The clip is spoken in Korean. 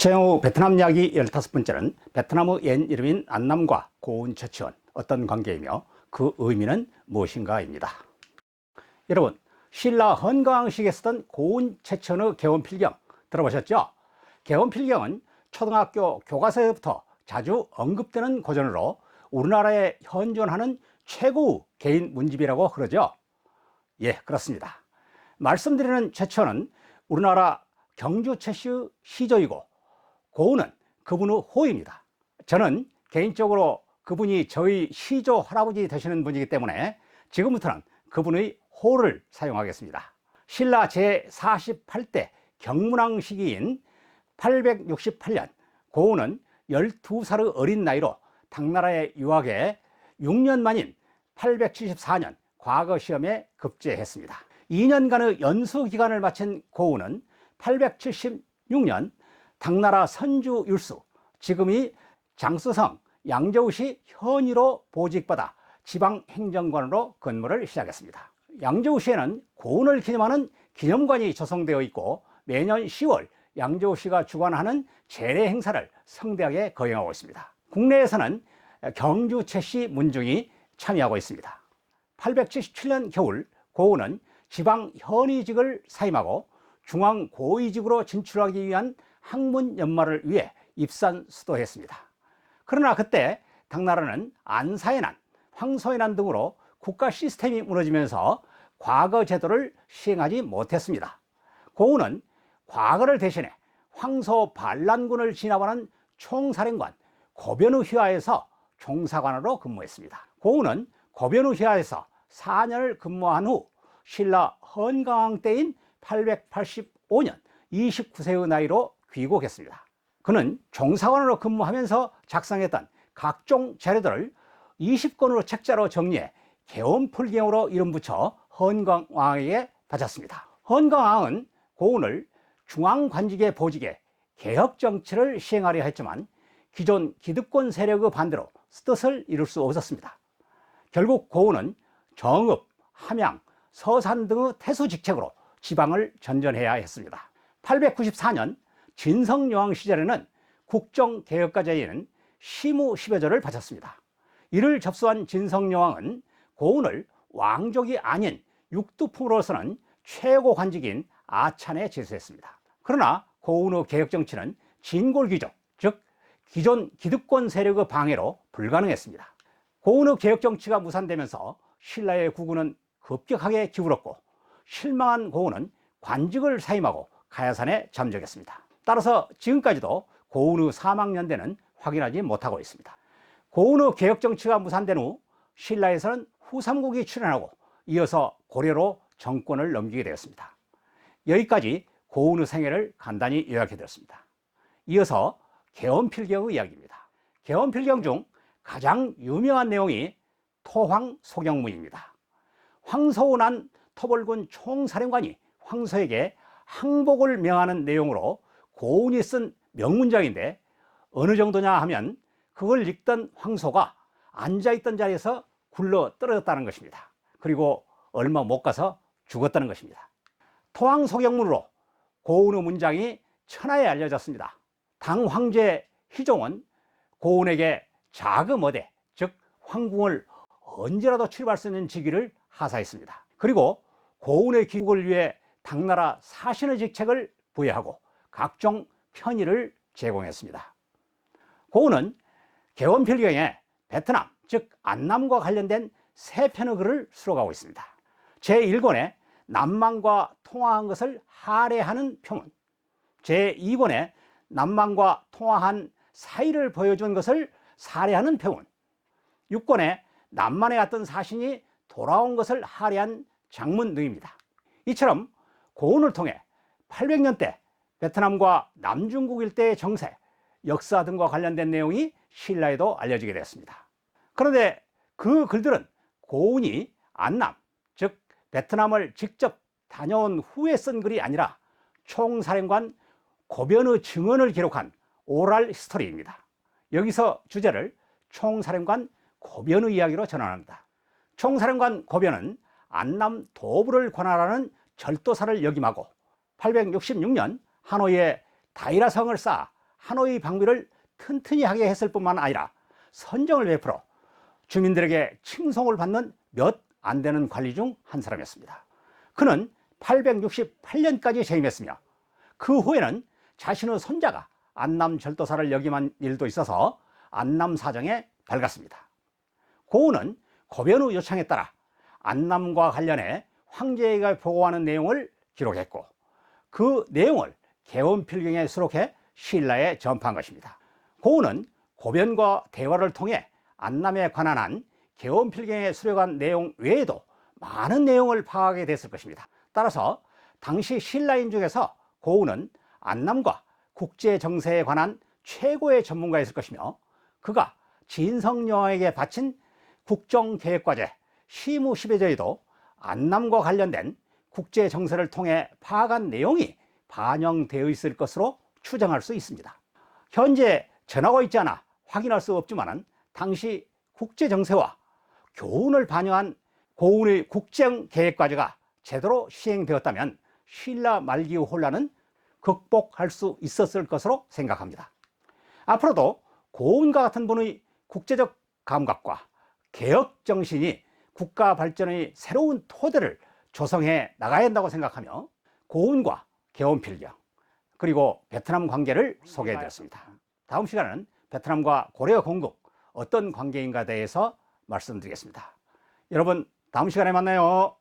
최영우 베트남 이야기 15번째는 베트남의 옛 이름인 안남과 고운 처치원 어떤 관계이며 그 의미는 무엇인가입니다. 여러분, 신라 헌거왕식에 쓰던 고운 처치원의 개원필경 들어보셨죠? 개원필경은 초등학교 교과서에부터 자주 언급되는 고전으로 우리나라에 현존하는 최고의 개인 문집이라고 그러죠. 예, 그렇습니다. 말씀드리는 처치원은 우리나라 경주 최씨의 시조이고 고운은 그분의 호입니다. 저는 개인적으로 그분이 저희 시조 할아버지 되시는 분이기 때문에 지금부터는 그분의 호를 사용하겠습니다. 신라 제48대 경문왕 시기인 868년 고운은 12살의 어린 나이로 당나라에 유학해 6년 만인 874년 과거 시험에 급제했습니다. 2년간의 연수 기간을 마친 고운은 876년 당나라 선주 율수, 지금이 장쑤성 양저우시 현위로 보직받아 지방행정관으로 근무를 시작했습니다. 양저우시에는 고운을 기념하는 기념관이 조성되어 있고 매년 10월 양저우시가 주관하는 제례 행사를 성대하게 거행하고 있습니다. 국내에서는 경주 최씨 문중이 참여하고 있습니다. 877년 겨울 고운은 지방 현의직을 사임하고 중앙 고위직으로 진출하기 위한 학문 연마를 위해 입산수도했습니다. 그러나 그때 당나라는 안사의 난, 황소의 난 등으로 국가 시스템이 무너지면서 과거 제도를 시행하지 못했습니다. 고운은 과거를 대신해 황소 반란군을 진압하는 총사령관 고변의 휘하에서 종사관으로 근무했습니다. 고운은 고변의 휘하에서 4년을 근무한 후 신라 헌거왕 때인 885년 29세의 나이로 귀국했습니다. 그는 종사관으로 근무하면서 작성했던 각종 자료들을 20권으로 책자로 정리해 개원필경으로 이름 붙여 헌거왕에게 바쳤습니다. 헌거왕은 고운을 중앙관직에 보직해 개혁정치를 시행하려 했지만 기존 기득권 세력의 반대로 뜻을 이룰 수 없었습니다. 결국 고운은 정읍, 함양, 서산 등의 태수직책으로 지방을 전전해야 했습니다. 894년 진성여왕 시절에는 국정개혁과제에는 시무 10여조를 바쳤습니다. 이를 접수한 진성여왕은 고운을 왕족이 아닌 육두품으로서는 최고 관직인 아찬에 제수했습니다. 그러나 고운의 개혁정치는 진골귀족, 즉 기존 기득권 세력의 방해로 불가능했습니다. 고운의 개혁정치가 무산되면서 신라의 국운은 급격하게 기울었고 실망한 고운은 관직을 사임하고 가야산에 잠적했습니다. 따라서 지금까지도 고운의 사망 연대는 확인하지 못하고 있습니다. 고운의 개혁정치가 무산된 후 신라에서는 후삼국이 출현하고 이어서 고려로 정권을 넘기게 되었습니다. 여기까지 고운의 생애를 간단히 요약해드렸습니다. 이어서 개원필경의 이야기입니다. 개원필경 중 가장 유명한 내용이 토황소경문입니다. 황소의 난 토벌군 총사령관이 황소에게 항복을 명하는 내용으로 고운이 쓴 명문장인데 어느 정도냐 하면 그걸 읽던 황소가 앉아있던 자리에서 굴러 떨어졌다는 것입니다. 그리고 얼마 못 가서 죽었다는 것입니다. 토황소경문으로 고운의 문장이 천하에 알려졌습니다. 당 황제 희종은 고운에게 자금어대, 즉 황궁을 언제라도 출입할 수 있는 직위를 하사했습니다. 그리고 고운의 귀국을 위해 당나라 사신의 직책을 부여하고 각종 편의를 제공했습니다. 고운은 개원필경에 베트남, 즉 안남과 관련된 3편의 글을 수록하고 있습니다. 제1권에 남만과 통화한 것을 할애하는 표문, 제2권에 남만과 통화한 사이를 보여준 것을 살해하는 표문, 6권에 남만에 갔던 사신이 돌아온 것을 할애한 장문 등입니다. 이처럼 고운을 통해 800년대 베트남과 남중국 일대의 정세, 역사 등과 관련된 내용이 신라에도 알려지게 되었습니다. 그런데 그 글들은 고운이 안남, 즉 베트남을 직접 다녀온 후에 쓴 글이 아니라 총사령관 고변의 증언을 기록한 오랄 히스토리입니다. 여기서 주제를 총사령관 고변의 이야기로 전환합니다. 총사령관 고변은 안남 도부를 관할하는 절도사를 역임하고 866년 하노이에 다이라성을 쌓아 하노이 방비를 튼튼히 하게 했을 뿐만 아니라 선정을 베풀어 주민들에게 칭송을 받는 몇 안 되는 관리 중 한 사람이었습니다. 그는 868년까지 재임했으며 그 후에는 자신의 손자가 안남 절도사를 역임한 일도 있어서 안남 사정에 밝았습니다. 고은은 고변의 요청에 따라 안남과 관련해 황제에게 보고하는 내용을 기록했고 그 내용을 개원필경에 수록해 신라에 전파한 것입니다. 고은은 고변과 대화를 통해 안남에 관한 한 개원필경에 수록한 내용 외에도 많은 내용을 파악하게 됐을 것입니다. 따라서 당시 신라인 중에서 고은은 안남과 국제 정세에 관한 최고의 전문가였을 것이며 그가 진성여왕에게 바친 국정계획과제 시무십여조에도 안남과 관련된 국제 정세를 통해 파악한 내용이 반영되어 있을 것으로 추정할 수 있습니다. 현재 전하고 있지 않아 확인할 수 없지만 당시 국제 정세와 교훈을 반영한 고은의 국정계획과제가 제대로 시행되었다면 신라 말기의 혼란은 극복할 수 있었을 것으로 생각합니다. 앞으로도 고은과 같은 분의 국제적 감각과 개혁 정신이 국가 발전의 새로운 토대를 조성해 나가야 한다고 생각하며 고은과 개원필경 그리고 베트남 관계를 소개해 드렸습니다. 다음 시간에는 베트남과 고려 공국 어떤 관계인가에 대해서 말씀드리겠습니다. 여러분 다음 시간에 만나요.